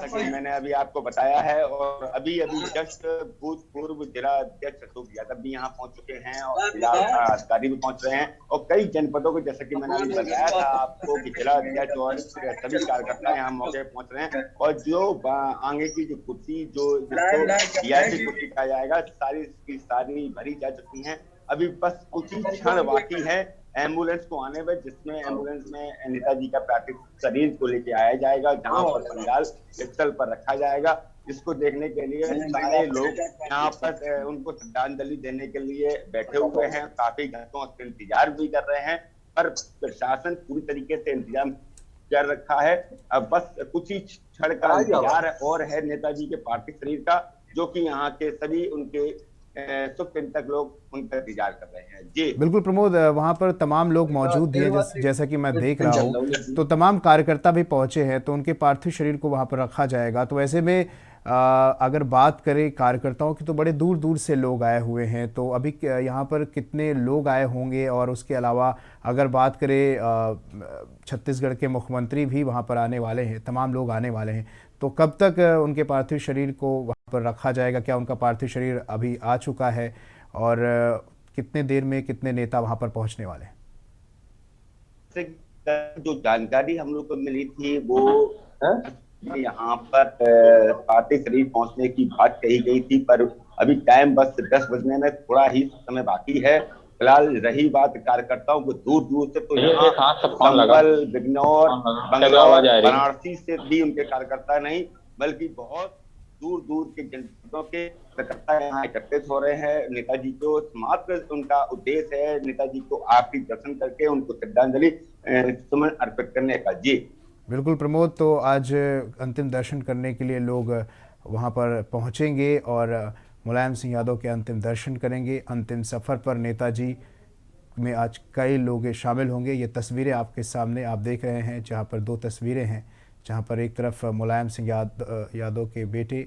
मैंने अभी आपको बताया है और अभी जस्ट भूतपूर्व जिला अध्यक्ष अशोक यादव भी यहाँ पहुंच चुके हैं और जिला अधिकारी भी पहुंच रहे हैं और कई जनपदों को, जैसा कि मैंने अभी बताया था आपको, कि जिला अध्यक्ष और सभी कार्यकर्ता यहाँ मौके पहुंच रहे हैं और जो आगे की जो कुर्सी जिसको वीआईपी कुर्सी कहा जाएगा, सारी भरी जा चुकी है। अभी बस कुछ ही क्षण बाकी है एम्बुलेंस को आने में, जिसमें एम्बुलेंस में नेताजी का पार्थिव शरीर को लेके आया जाएगा, जहां पर पंडाल स्थल पर रखा जाएगा। इसको देखने के लिए सारे लोग यहाँ पर उनको श्रद्धांजलि देने के लिए बैठे हुए हैं, काफी घंटों से इंतजार भी कर रहे हैं, पर प्रशासन पूरी तरीके से इंतजाम कर रखा है। अब बस कुछ ही क्षण का इंतजार और है नेताजी के पार्थिव शरीर का, जो कि यहाँ के सभी उनके शुभचिंतक लोग उनका इंतजार कर रहे हैं। जी बिल्कुल प्रमोद, वहां पर तमाम लोग मौजूद हैं, जैसा कि मैं देख रहा हूं, तो तमाम कार्यकर्ता भी पहुंचे हैं, तो उनके पार्थिव शरीर को वहां पर रखा जाएगा। तो ऐसे में अगर बात करें कार्यकर्ताओं की, तो बड़े दूर दूर से लोग आए हुए हैं, तो अभी यहाँ पर कितने लोग आए होंगे? और उसके अलावा अगर बात करें छत्तीसगढ़ के मुख्यमंत्री भी वहाँ पर आने वाले हैं, तमाम लोग आने वाले हैं, तो कब तक उनके पार्थिव शरीर को पर रखा जाएगा? क्या उनका पार्थिव शरीर अभी आ चुका है और कितने देर में कितने नेता वहां पर पहुंचने वाले हैं? जो जानकारी हम लोग को मिली थी वो यहाँ पर पार्थिव शरीर पहुंचने की बात कही गई थी, पर अभी टाइम बस 10 बजने में थोड़ा ही समय बाकी है। फिलहाल रही बात कार्यकर्ताओं को दूर दूर से, तो यहाँ संभल, बिजनौर, बंगलौर, वाराणसी से भी उनके कार्यकर्ता नहीं बल्कि बहुत दूर दूर के जनपदों के कार्यकर्ता यहाँ एकत्रित हो रहे हैं। नेताजी को मात्र उनका उद्देश्य है नेताजी को आखिरी दर्शन करके उनको श्रद्धांजलि सुमन अर्पित करने का। जी बिल्कुल प्रमोद, तो आज अंतिम दर्शन करने के लिए लोग वहां पर पहुंचेंगे और मुलायम सिंह यादव के अंतिम दर्शन करेंगे। अंतिम सफ़र पर नेताजी में आज कई लोग शामिल होंगे। ये तस्वीरें आपके सामने आप देख रहे हैं, जहां पर दो तस्वीरें हैं, जहां पर एक तरफ मुलायम सिंह यादव के बेटे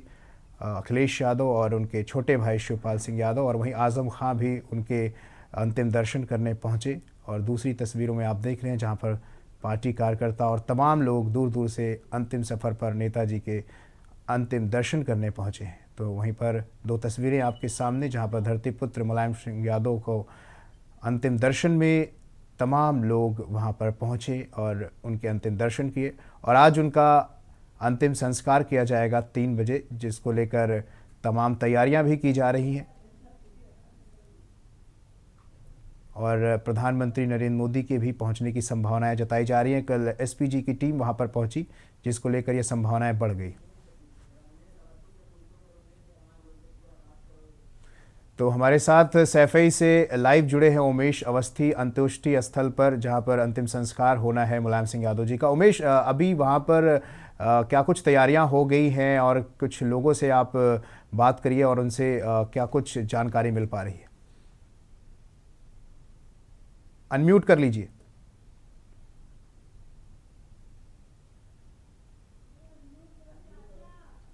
अखिलेश यादव और उनके छोटे भाई शिवपाल सिंह यादव, और वहीं आज़म खां भी उनके अंतिम दर्शन करने पहुंचे। और दूसरी तस्वीरों में आप देख रहे हैं जहां पर पार्टी कार्यकर्ता और तमाम लोग दूर दूर से अंतिम सफ़र पर नेताजी के अंतिम दर्शन करने पहुंचे हैं। तो वहीं पर दो तस्वीरें आपके सामने, जहां पर धरतीपुत्र मुलायम सिंह यादव को अंतिम दर्शन में तमाम लोग वहां पर पहुंचे और उनके अंतिम दर्शन किए। और आज उनका अंतिम संस्कार किया जाएगा 3 बजे, जिसको लेकर तमाम तैयारियां भी की जा रही हैं। और प्रधानमंत्री नरेंद्र मोदी के भी पहुंचने की संभावनाएं जताई जा रही हैं। कल एसपीजी की टीम वहां पर पहुंची, जिसको लेकर ये संभावनाएं बढ़ गई। तो हमारे साथ सैफई से लाइव जुड़े हैं उमेश अवस्थी अंत्येष्टि स्थल पर, जहां पर अंतिम संस्कार होना है मुलायम सिंह यादव जी का। उमेश, अभी वहां पर क्या कुछ तैयारियां हो गई हैं और कुछ लोगों से आप बात करिए और उनसे क्या कुछ जानकारी मिल पा रही है? अनम्यूट कर लीजिए।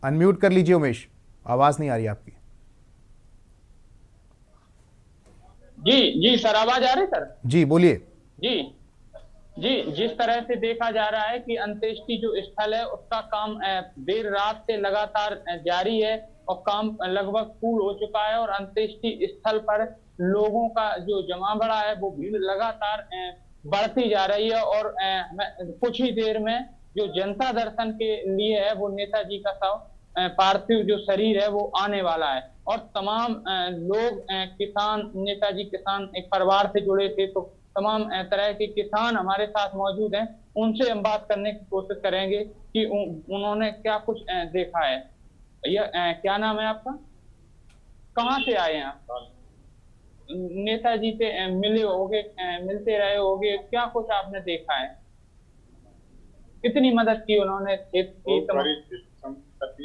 अनम्यूट कर लीजिए उमेश, आवाज नहीं आ रही आपकी। जी सर, आवाज आ रही सर? जी बोलिए। जी, जिस तरह से देखा जा रहा है कि अंत्येष्टि जो स्थल है उसका काम देर रात से लगातार जारी है और काम लगभग पूर्ण हो चुका है। और अंत्येष्टि स्थल पर लोगों का जो जमावड़ा है वो भीड़ लगातार बढ़ती जा रही है। और कुछ ही देर में जो जनता दर्शन के लिए है वो नेताजी का शव पार्थिव जो शरीर है वो आने वाला है। और तमाम लोग किसान, नेताजी किसान एक परिवार से जुड़े थे, तो तमाम तरह के किसान हमारे साथ मौजूद हैं। उनसे हम बात करने की कोशिश करेंगे कि उन्होंने क्या कुछ देखा है। भैया, क्या नाम है आपका? कहाँ से आए हैं आप? नेताजी से मिले होगे, मिलते रहे होगे, क्या कुछ आपने देखा है? कितनी मदद की उन्होंने क्षेत्र की?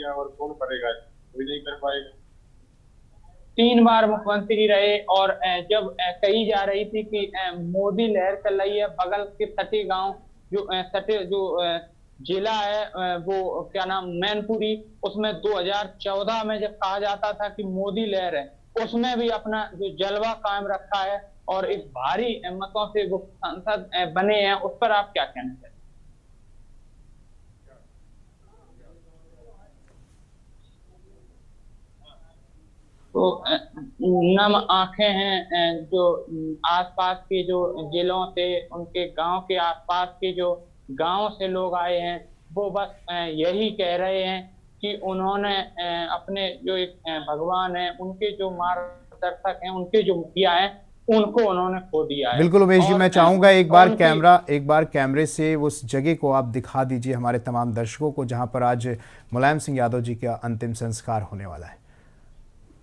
और कौन करेगा, कोई नहीं कर पाएगा। 3 बार मुख्यमंत्री रहे और जब कही जा रही थी कि मोदी लहर चल रही है, बगल के सटे गांव जो जिला है वो क्या नाम मैनपुरी, उसमें 2014 में जब कहा जाता था कि मोदी लहर है, उसमें भी अपना जो जलवा कायम रखा है और इस भारी मतों से वो सांसद बने हैं। उस पर आप क्या कहना चाहते हैं? तो नम आंखें हैं जो आसपास के जो जिलों से, उनके गांव के आसपास के जो गांव से लोग आए हैं, वो बस यही कह रहे हैं कि उन्होंने अपने जो एक भगवान है, उनके जो मार्गदर्शक हैं, उनके जो मुखिया हैं, उनको उन्होंने खो दिया है। बिल्कुल उमेश जी, मैं चाहूंगा एक बार कैमरे से उस जगह को आप दिखा दीजिए हमारे तमाम दर्शकों को, जहां पर आज मुलायम सिंह यादव जी का अंतिम संस्कार होने वाला है।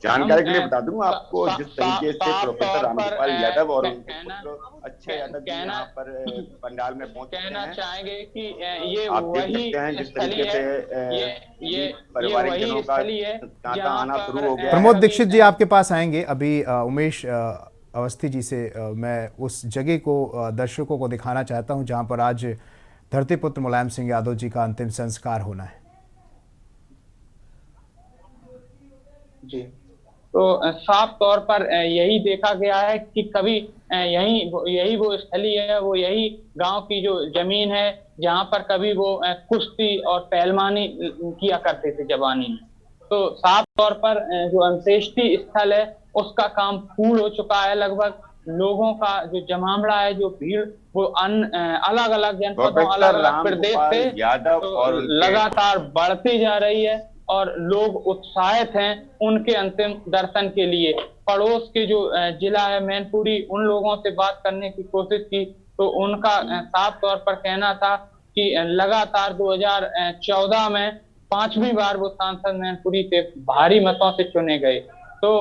जानकारी के लिए बता दूं आपको, जिस तरीके से प्रोफेसर रामगोपाल यादव और उनके पुत्र अच्छे यादव जी यहाँ पर पंडाल में पहुंचे हैं, कहना चाहेंगे कि ये आप देख सकते हैं जिस तरीके से ये पारिवारिक जनों का तांता आना शुरू हो गया। प्रमोद दीक्षित जी आपके पास आएंगे अभी। उमेश अवस्थी जी से मैं उस जगह को दर्शकों को दिखाना चाहता हूं जहां पर आज धरतीपुत्र मुलायम सिंह यादव जी का अंतिम संस्कार होना है। जी, तो साफ तौर पर यही देखा गया है कि कभी यही वो स्थली है, वो यही गांव की जो जमीन है जहां पर कभी वो कुश्ती और पहलवानी किया करते थे जवानी में। तो साफ तौर पर जो अंत्येष्टि स्थल है उसका काम पूर्ण हो चुका है। लगभग लोगों का जो जमावड़ा है, जो भीड़, वो अलग अलग जनपदों, अलग अलग प्रदेश से यादव तो और लगातार बढ़ती जा रही है और लोग उत्साहित हैं उनके अंतिम दर्शन के लिए। पड़ोस के जो जिला है मैनपुरी, उन लोगों से बात करने की कोशिश की तो उनका साफ तौर पर कहना था कि लगातार 2014 में 5वीं बार वो सांसद मैनपुरी से भारी मतों से चुने गए, तो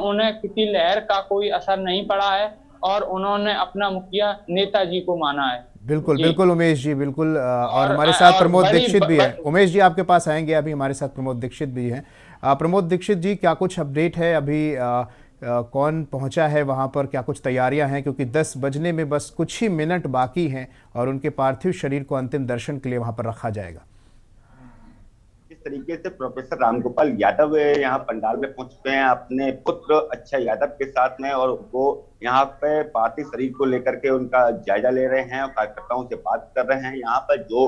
उन्हें किसी लहर का कोई असर नहीं पड़ा है और उन्होंने अपना मुखिया नेताजी को माना है। बिल्कुल बिल्कुल उमेश जी, बिल्कुल। और हमारे साथ प्रमोद दीक्षित भी है। उमेश जी आपके पास आएंगे, अभी हमारे साथ प्रमोद दीक्षित भी हैं। प्रमोद दीक्षित जी, क्या कुछ अपडेट है अभी? कौन पहुंचा है वहां पर, क्या कुछ तैयारियां हैं? क्योंकि 10 बजने में बस कुछ ही मिनट बाकी हैं और उनके पार्थिव शरीर को अंतिम दर्शन के लिए वहां पर रखा जाएगा। इस तरीके से प्रोफेसर रामगोपाल यादव यहाँ पंडाल में पहुंच चुके हैं अपने पुत्र अक्षय यादव के साथ में, और वो यहाँ पे पार्थिव शरीर को लेकर के उनका जायजा ले रहे हैं और कार्यकर्ताओं से बात कर रहे हैं। यहाँ पर जो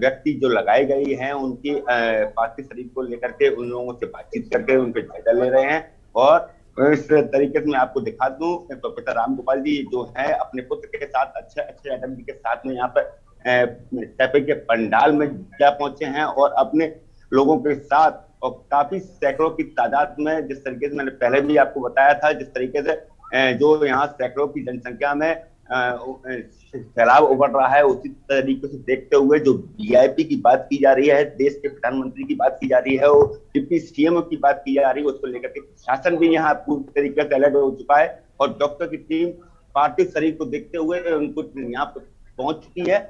व्यक्ति जो लगाई गई हैं उनकी पार्थिव शरीर को लेकर के उन लोगों से बातचीत करके उनका जायजा ले रहे हैं। और इस तरीके से मैं आपको दिखा दूं, प्रोफेसर रामगोपाल जी जो है अपने पुत्र के साथ अक्षय यादव जी के साथ में यहाँ पर सैफई के पंडाल में जा पहुंचे हैं और अपने लोगों के साथ, और काफी सैकड़ों की तादाद में, जिस तरीके से मैंने पहले भी आपको बताया था, जिस तरीके से जो यहाँ सैकड़ों की जनसंख्या में सैलाब उभर रहा है, उसी तरीके से देखते हुए जो वीआईपी की बात की जा रही है, देश के प्रधानमंत्री की बात की जा रही है, और डिप्टी सीएम की बात की जा रही है, उसको लेकर के शासन भी यहाँ पूरी तरीके से अलर्ट हो चुका है और डॉक्टर की टीम पार्थिव शरीर को देखते हुए उनको यहाँ पर पहुंच चुकी है।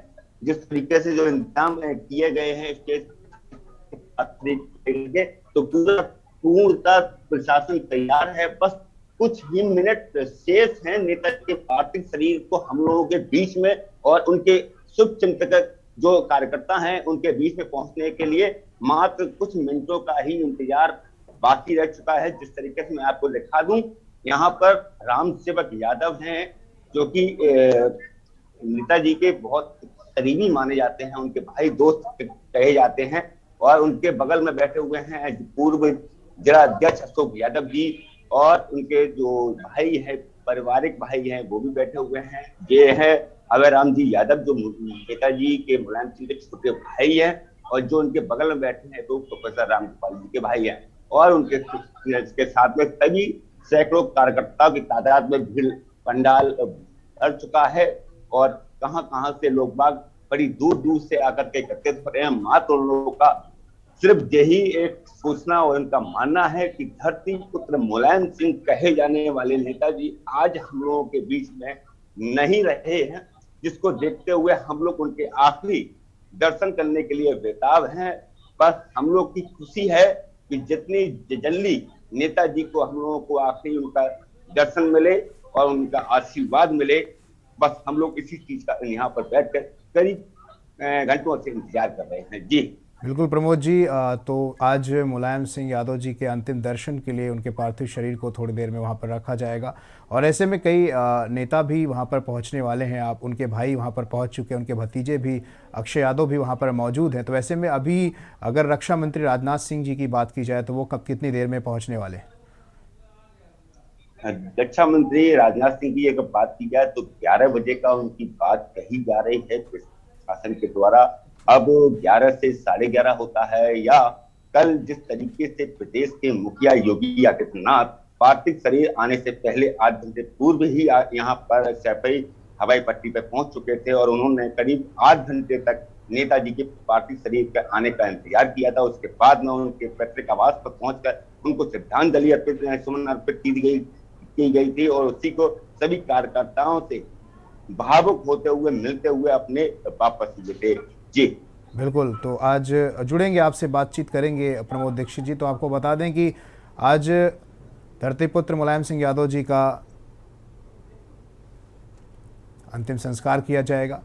जिस तरीके से जो इंतजाम किए गए हैं स्टेज तो पूर्णतः प्रशासन तैयार है। बस कुछ ही मिनट शेष हैं नेताजी के पार्थिव शरीर को हम लोगों के बीच में और उनके शुभ चिंतक जो कार्यकर्ता हैं उनके बीच में पहुंचने के लिए मात्र कुछ मिनटों का ही इंतजार बाकी रह चुका है। जिस तरीके से मैं आपको दिखा दूं, यहाँ पर राम सेवक यादव हैं जो कि नेताजी के बहुत करीबी माने जाते हैं, उनके भाई दोस्त कहे जाते हैं, और उनके बगल में बैठे हुए हैं पूर्व जिला अध्यक्ष अशोक यादव जी, और उनके जो भाई है, पारिवारिक भाई हैं, वो भी बैठे हुए हैं। ये है अभय राम जी यादव जो नेताजी के मुलायम सिंह के छोटे भाई हैं, और जो उनके बगल में बैठे हैं तो प्रोफेसर रामगोपाल जी के भाई हैं, और उनके साथ में सभी सैकड़ों कार्यकर्ताओं की तादाद में भीड़ पंडाल भर चुका है और कहां से लोग बाग बड़ी दूर दूर से आकर के एकत्रित हो रहे हैं। मात्र उन लोगों का सिर्फ यही एक सोचना और उनका मानना है कि धरती पुत्र मुलायम सिंह कहे जाने वाले नेताजी आज हम लोगों के बीच में नहीं रहे हैं, जिसको देखते हुए हम लोग उनके आखिरी दर्शन करने के लिए बेताब हैं। बस हम लोग की खुशी है कि जितनी जल्दी नेताजी को हम लोगों को आखिरी उनका दर्शन मिले और उनका आशीर्वाद मिले, बस हम लोग इसी चीज का यहाँ पर बैठकर करीब घंटों से इंतजार कर रहे हैं। जी बिल्कुल प्रमोद जी, तो आज मुलायम सिंह यादव जी के अंतिम दर्शन के लिए उनके पार्थिव शरीर को थोड़ी देर में वहां पर रखा जाएगा और ऐसे में कई नेता भी वहां पर पहुंचने वाले हैं। आप उनके भाई वहां पर पहुंच चुके हैं, उनके भतीजे भी अक्षय यादव भी वहां पर मौजूद हैं। तो ऐसे में अभी अगर रक्षा मंत्री राजनाथ सिंह जी की बात की जाए तो वो कब कितनी देर में पहुँचने वाले हैं? रक्षा मंत्री राजनाथ सिंह की अगर बात की जाए तो 11 बजे का उनकी बात कही जा रही है प्रशासन के द्वारा। अब 11 से 11:30 होता है, या कल जिस तरीके से प्रदेश के मुखिया योगी आदित्यनाथ पार्थिव शरीर आने से पहले 8 घंटे पूर्व ही यहाँ पर सैफई हवाई पट्टी पर पहुंच चुके थे और उन्होंने करीब 8 घंटे तक नेताजी के पार्थिव शरीर के आने का इंतजार किया था। उसके बाद में उनके पैतृक आवास पर पहुंचकर उनको श्रद्धांजलि सुमन अर्पित की गई थी और उसी को सभी कार्यकर्ताओं से भावुक होते हुए मिलते हुए अपने वापस हुए थे। जी बिल्कुल, तो आज जुड़ेंगे आपसे, बातचीत करेंगे प्रमोद दीक्षित जी। तो आपको बता दें कि आज धरतीपुत्र मुलायम सिंह यादव जी का अंतिम संस्कार किया जाएगा।